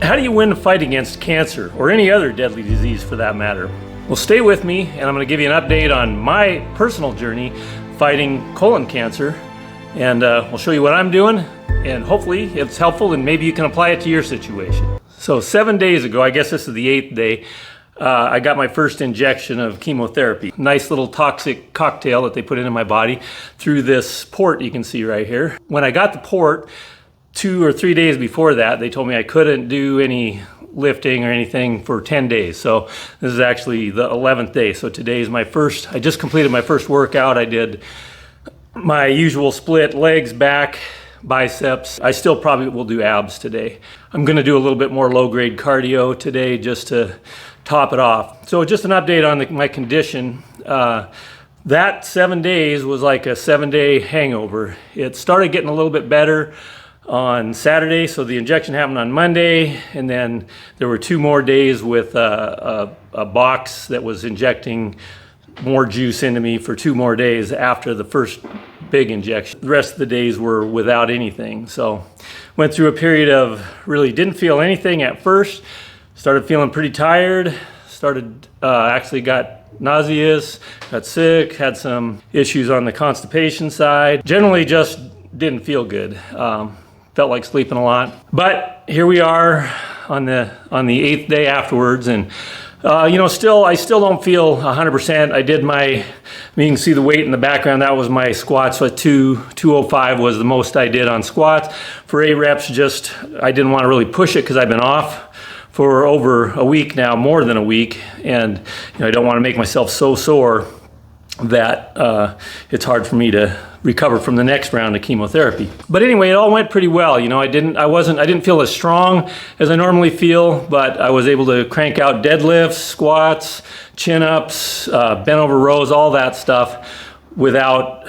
How do you win a fight against cancer, or any other deadly disease for that matter? Well, stay with me, and I'm going to give you an update on my personal journey fighting colon cancer, and we'll show you what I'm doing, and hopefully it's helpful, and maybe you can apply it to your situation. So 7 days ago, I guess this is the 8th day, I got my first injection of chemotherapy. Nice little toxic cocktail that they put into my body through this port you can see right here. When I got the port, 2 or 3 days before that, they told me I couldn't do any lifting or anything for 10 days. So this is actually the 11th day. So today is my first, I just completed my first workout. I did my usual split, legs, back, biceps. I still probably will do abs today. I'm gonna do a little bit more low-grade cardio today just to top it off. So just an update on my condition. That 7 days was like a 7-day hangover. It started getting a little bit better on Saturday, so the injection happened on Monday, and then there were 2 more days with a box that was injecting more juice into me for 2 more days after the first big injection. The rest of the days were without anything. So went through a period of really didn't feel anything at first, started feeling pretty tired, actually got nauseous, got sick, had some issues on the constipation side. Generally just didn't feel good. Felt like sleeping a lot. But here we are on the 8th day afterwards, and I still don't feel 100%. I did you can see the weight in the background, that was my squats. So 205 was the most I did on squats. For 8 reps, I didn't want to really push it because I've been off for over a week now, more than a week, and I don't want to make myself so sore that it's hard for me to recover from the next round of chemotherapy. But anyway, it all went pretty well. I didn't feel as strong as I normally feel, but I was able to crank out deadlifts, squats, chin-ups, bent over rows, all that stuff without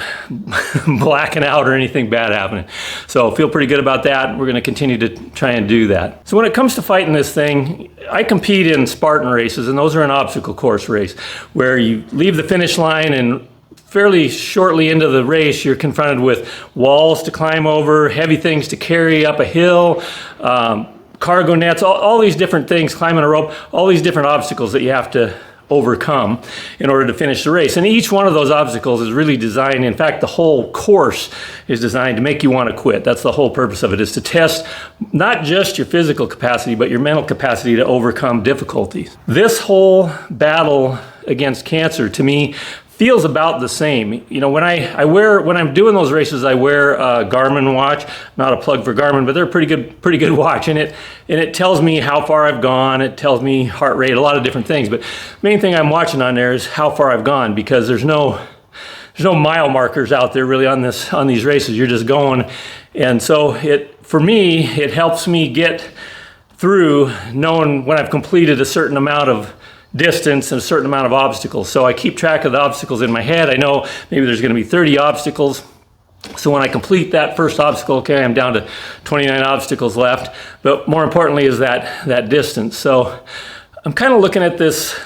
blacking out or anything bad happening. So I feel pretty good about that. We're gonna continue to try and do that. So when it comes to fighting this thing, I compete in Spartan races, and those are an obstacle course race where you leave the finish line, and fairly shortly into the race, you're confronted with walls to climb over, heavy things to carry up a hill, cargo nets, all these different things, climbing a rope, all these different obstacles that you have to overcome in order to finish the race. And each one of those obstacles is really designed, in fact, the whole course is designed to make you want to quit. That's the whole purpose of it, is to test not just your physical capacity, but your mental capacity to overcome difficulties. This whole battle against cancer, to me, feels about the same. When I'm doing those races, I wear a Garmin watch. Not a plug for Garmin, but they're a pretty good watch, and it tells me how far I've gone. It tells me heart rate, a lot of different things. But the main thing I'm watching on there is how far I've gone, because there's no mile markers out there really on these races. You're just going, and so for me it helps me get through knowing when I've completed a certain amount of distance and a certain amount of obstacles. So I keep track of the obstacles in my head. I know maybe there's going to be 30 obstacles. So when I complete that first obstacle, okay, I'm down to 29 obstacles left. But more importantly is that distance. So I'm kind of looking at this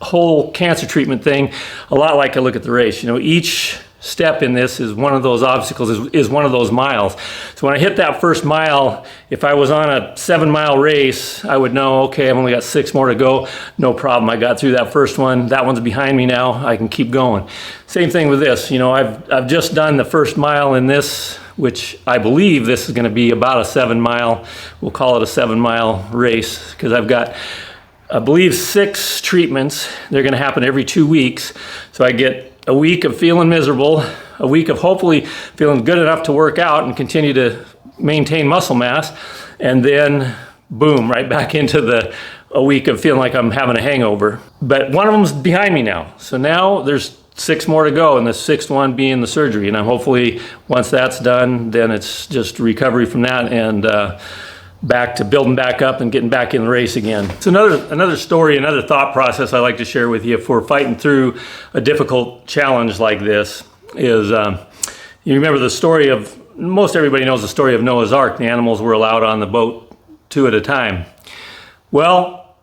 whole cancer treatment thing a lot like I look at the race. Each step in this is one of those obstacles, is one of those miles. So when I hit that first mile, if I was on a 7-mile race, I would know, okay, I've only got 6 more to go. No problem, I got through that first one. That one's behind me now, I can keep going. Same thing with this. I've just done the first mile in this, which I believe this is gonna be about a 7-mile, we'll call it a 7-mile race, because I've got, I believe, 6 treatments. They're gonna happen every 2 weeks. So I get a week of feeling miserable, a week of hopefully feeling good enough to work out and continue to maintain muscle mass, and then boom, right back into a week of feeling like I'm having a hangover. But one of them's behind me now. So now there's 6 more to go, and the 6th one being the surgery. And I'm hopefully, once that's done, then it's just recovery from that, and back to building back up and getting back in the race again. It's another story, another thought process I like to share with you for fighting through a difficult challenge like this is, you remember the story of, most everybody knows the story of Noah's Ark. The animals were allowed on the boat 2 at a time. Well,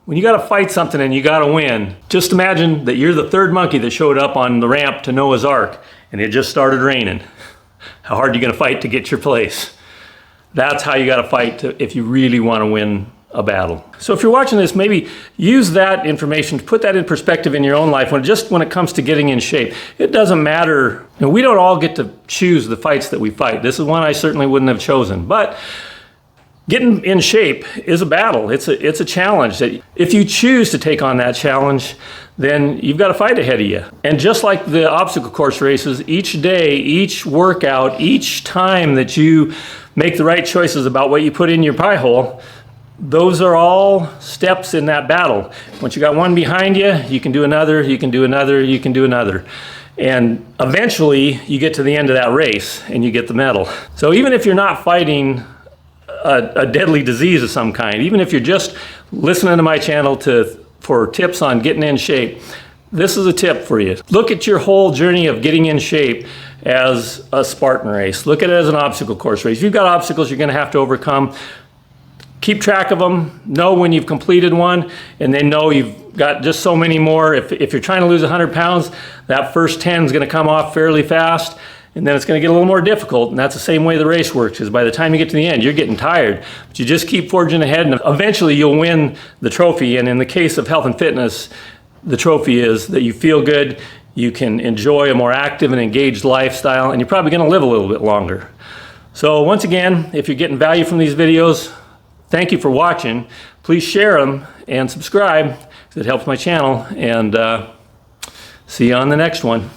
when you got to fight something and you got to win, just imagine that you're the 3rd monkey that showed up on the ramp to Noah's Ark and it just started raining. How hard are you going to fight to get your place? That's how you got to fight if you really want to win a battle. So if you're watching this, maybe use that information to put that in perspective in your own life when it comes to getting in shape. It doesn't matter. We don't all get to choose the fights that we fight. This is one I certainly wouldn't have chosen, but getting in shape is a battle. It's a challenge that if you choose to take on that challenge, then you've got a fight ahead of you. And just like the obstacle course races, each day, each workout, each time that you make the right choices about what you put in your pie hole, those are all steps in that battle. Once you got one behind you, you can do another, you can do another, you can do another. And eventually you get to the end of that race and you get the medal. So even if you're not fighting a deadly disease of some kind, even if you're just listening to my channel for tips on getting in shape, this is a tip for you. Look at your whole journey of getting in shape as a Spartan race. Look at it as an obstacle course race. If you've got obstacles you're going to have to overcome, keep track of them, know when you've completed one, and then know you've got just so many more. If you're trying to lose 100 pounds, that first 10 is going to come off fairly fast, and then it's going to get a little more difficult, and that's the same way the race works, because by the time you get to the end, you're getting tired. But you just keep forging ahead, and eventually you'll win the trophy. And in the case of health and fitness, the trophy is that you feel good, you can enjoy a more active and engaged lifestyle, and you're probably going to live a little bit longer. So once again, if you're getting value from these videos, thank you for watching. Please share them and subscribe, because it helps my channel. And see you on the next one.